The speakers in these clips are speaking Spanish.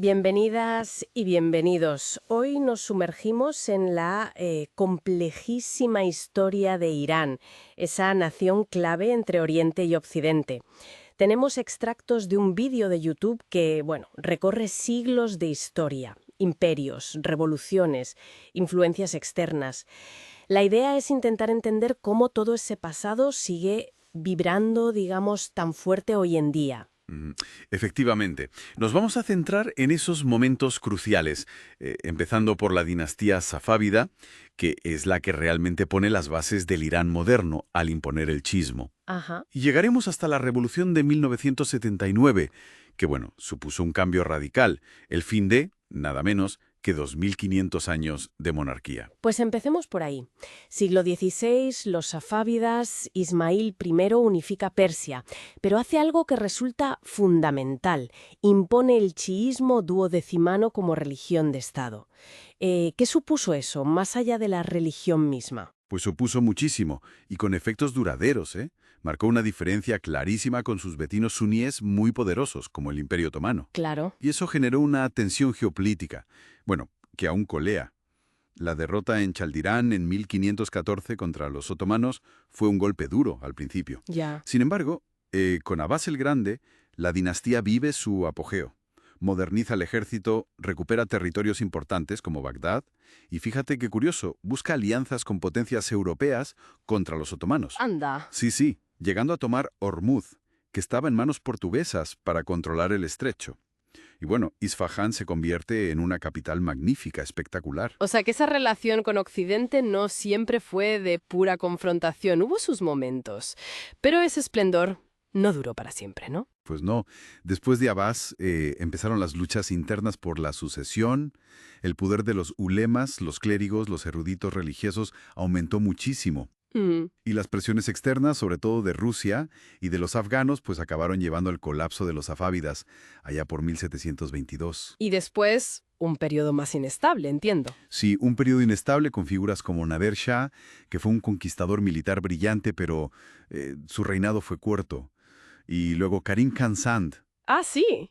Bienvenidas y bienvenidos. Hoy nos sumergimos en la complejísima historia de Irán, esa nación clave entre Oriente y Occidente. Tenemos extractos de un vídeo de YouTube que, bueno, recorre siglos de historia, imperios, revoluciones, influencias externas. La idea es intentar entender cómo todo ese pasado sigue vibrando, digamos, tan fuerte hoy en día. Mm, Efectivamente, nos vamos a centrar en esos momentos cruciales, empezando por la dinastía safávida, que es la que realmente pone las bases del Irán moderno al imponer el chiismo. Ajá. Y llegaremos hasta la revolución de 1979, que bueno, supuso un cambio radical, el fin de, nada menos, que 2500 años de monarquía. Pues empecemos por ahí. Siglo XVI, los safávidas, Ismail I unifica Persia, pero hace algo que resulta fundamental. Impone el chiismo duodecimano como religión de Estado. ¿Qué supuso eso, más allá de la religión misma? Pues supuso muchísimo, y con efectos duraderos, ¿eh? Marcó una diferencia clarísima con sus vecinos suníes muy poderosos, como el Imperio Otomano. Claro. Y eso generó una tensión geopolítica, bueno, que aún colea. La derrota en Chaldirán en 1514 contra los otomanos fue un golpe duro al principio. Ya. Sin embargo, con Abbas el Grande, la dinastía vive su apogeo. Moderniza el ejército, recupera territorios importantes como Bagdad, y fíjate qué curioso, busca alianzas con potencias europeas contra los otomanos. Anda. Sí, llegando a tomar Ormuz, que estaba en manos portuguesas para controlar el estrecho. Y bueno, Isfahán se convierte en una capital magnífica, espectacular. O sea que esa relación con Occidente no siempre fue de pura confrontación, hubo sus momentos. Pero ese esplendor no duró para siempre, ¿no? Pues no, después de Abbas empezaron las luchas internas por la sucesión, el poder de los ulemas, los clérigos, los eruditos religiosos aumentó muchísimo. Mm. Y las presiones externas, sobre todo de Rusia y de los afganos, pues acabaron llevando al colapso de los safávidas, allá por 1722. Y después, un periodo más inestable, entiendo. Sí, un periodo inestable con figuras como Nader Shah, que fue un conquistador militar brillante, pero su reinado fue corto. Y luego Karim Khan Sand. Ah, sí.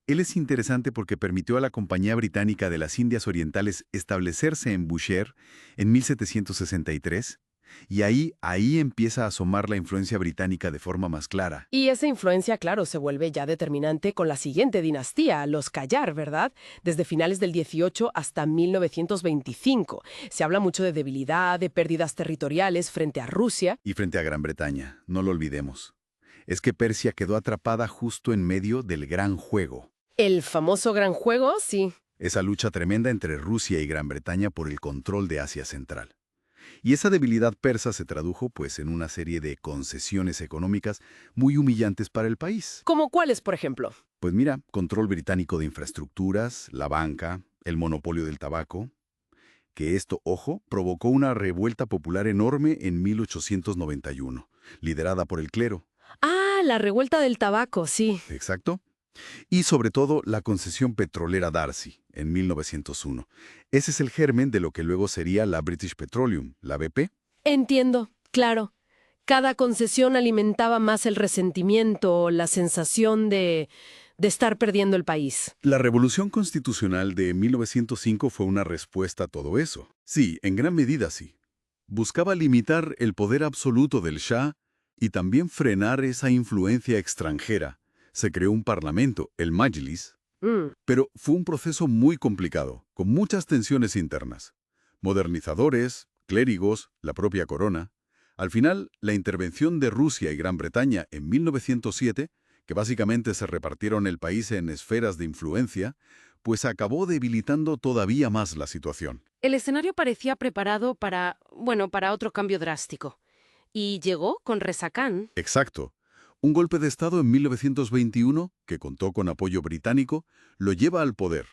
Él es interesante porque permitió a la Compañía Británica de las Indias Orientales establecerse en Bushehr en 1763, y ahí empieza a asomar la influencia británica de forma más clara. Y esa influencia, claro, se vuelve ya determinante con la siguiente dinastía, los Qajar, ¿verdad? Desde finales del 18 hasta 1925. Se habla mucho de debilidad, de pérdidas territoriales frente a Rusia. Y frente a Gran Bretaña, no lo olvidemos. Es que Persia quedó atrapada justo en medio del Gran Juego. El famoso Gran Juego, sí. Esa lucha tremenda entre Rusia y Gran Bretaña por el control de Asia Central. Y esa debilidad persa se tradujo pues en una serie de concesiones económicas muy humillantes para el país. ¿Como cuáles, por ejemplo? Pues mira, control británico de infraestructuras, la banca, el monopolio del tabaco, que esto, ojo, provocó una revuelta popular enorme en 1891, liderada por el clero. Ah, la revuelta del tabaco, sí. Exacto. Y sobre todo la concesión petrolera Darcy, en 1901. Ese es el germen de lo que luego sería la British Petroleum, la BP. Entiendo, claro. Cada concesión alimentaba más el resentimiento, la sensación de estar perdiendo el país. La Revolución Constitucional de 1905 fue una respuesta a todo eso. Sí, en gran medida sí. Buscaba limitar el poder absoluto del Shah y también frenar esa influencia extranjera. Se creó un parlamento, el Majlis, Mm. pero fue un proceso muy complicado, con muchas tensiones internas. Modernizadores, clérigos, la propia corona. Al final, la intervención de Rusia y Gran Bretaña en 1907, que básicamente se repartieron el país en esferas de influencia, pues acabó debilitando todavía más la situación. El escenario parecía preparado para otro cambio drástico. Y llegó con Resacán. Exacto. Un golpe de Estado en 1921, que contó con apoyo británico, lo lleva al poder.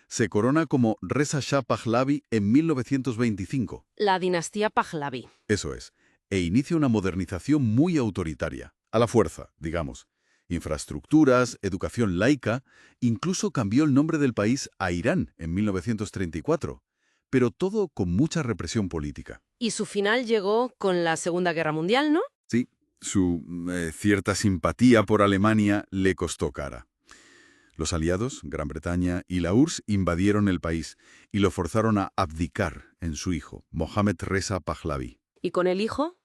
Se corona como Reza Shah Pahlavi en 1925. La dinastía Pahlavi. Eso es. E inicia una modernización muy autoritaria. A la fuerza, digamos. Infraestructuras, educación laica, incluso cambió el nombre del país a Irán en 1934. Pero todo con mucha represión política. Y su final llegó con la Segunda Guerra Mundial, ¿no? Sí, su cierta simpatía por Alemania le costó cara. Los aliados, Gran Bretaña y la URSS, invadieron el país y lo forzaron a abdicar en su hijo, Mohammad Reza Pahlavi. ¿Y con el hijo?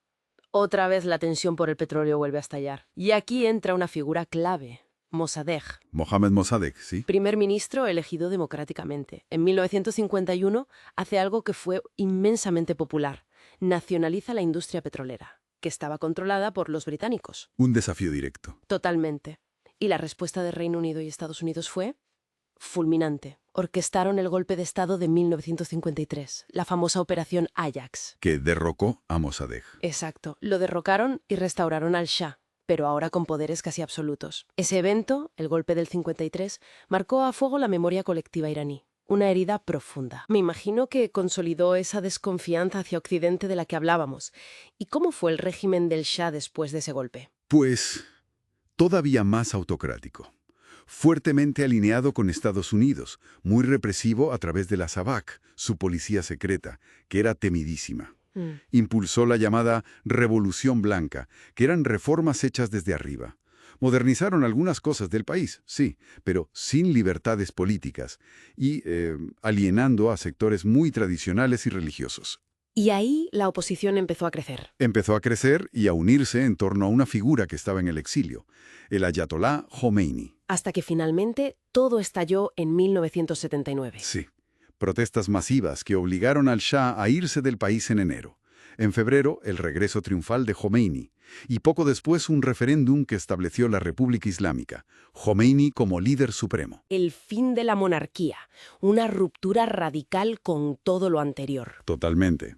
Otra vez la tensión por el petróleo vuelve a estallar. Y aquí entra una figura clave, Mossadegh. Mohammad Mossadegh, ¿sí? Primer ministro elegido democráticamente. En 1951 hace algo que fue inmensamente popular. Nacionaliza la industria petrolera, que estaba controlada por los británicos. Un desafío directo. Totalmente. Y la respuesta de Reino Unido y Estados Unidos fue fulminante. Orquestaron el golpe de Estado de 1953, la famosa Operación Ajax. Que derrocó a Mossadegh. Exacto. Lo derrocaron y restauraron al Shah, pero ahora con poderes casi absolutos. Ese evento, el golpe del 53, marcó a fuego la memoria colectiva iraní. Una herida profunda. Me imagino que consolidó esa desconfianza hacia Occidente de la que hablábamos. ¿Y cómo fue el régimen del Shah después de ese golpe? Pues todavía más autocrático. Fuertemente alineado con Estados Unidos, muy represivo a través de la SAVAK, su policía secreta, que era temidísima. Impulsó la llamada Revolución Blanca, que eran reformas hechas desde arriba. Modernizaron algunas cosas del país, sí, pero sin libertades políticas y alienando a sectores muy tradicionales y religiosos. Y ahí la oposición empezó a crecer. Empezó a crecer y a unirse en torno a una figura que estaba en el exilio, el ayatolá Jomeini. Hasta que finalmente todo estalló en 1979. Sí, protestas masivas que obligaron al Shah a irse del país en enero. En febrero, el regreso triunfal de Jomeini. Y poco después, un referéndum que estableció la República Islámica. Jomeini como líder supremo. El fin de la monarquía. Una ruptura radical con todo lo anterior. Totalmente.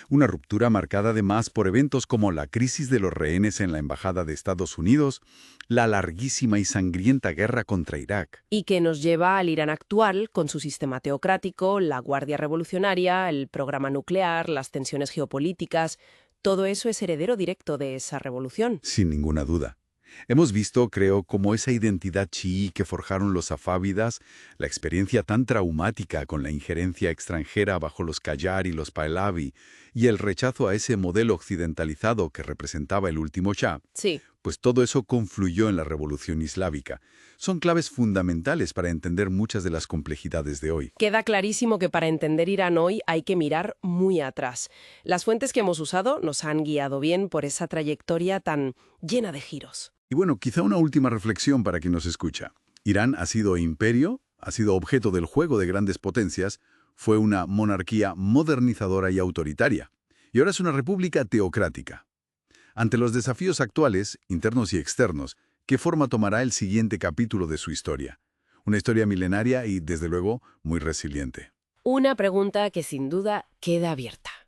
Una ruptura marcada además por eventos como la crisis de los rehenes en la Embajada de Estados Unidos, la larguísima y sangrienta guerra contra Irak. Y que nos lleva al Irán actual, con su sistema teocrático, la Guardia Revolucionaria, el programa nuclear, las tensiones geopolíticas. Todo eso es heredero directo de esa revolución. Sin ninguna duda. Hemos visto, creo, cómo esa identidad chií que forjaron los safávidas, la experiencia tan traumática con la injerencia extranjera bajo los Qajar y los Pahlavi, y el rechazo a ese modelo occidentalizado que representaba el último Shah, Sí. pues todo eso confluyó en la revolución islámica. Son claves fundamentales para entender muchas de las complejidades de hoy. Queda clarísimo que para entender Irán hoy hay que mirar muy atrás. Las fuentes que hemos usado nos han guiado bien por esa trayectoria tan llena de giros. Y bueno, quizá una última reflexión para quien nos escucha. Irán ha sido imperio, ha sido objeto del juego de grandes potencias, fue una monarquía modernizadora y autoritaria, y ahora es una república teocrática. Ante los desafíos actuales, internos y externos, ¿qué forma tomará el siguiente capítulo de su historia? Una historia milenaria y, desde luego, muy resiliente. Una pregunta que sin duda queda abierta.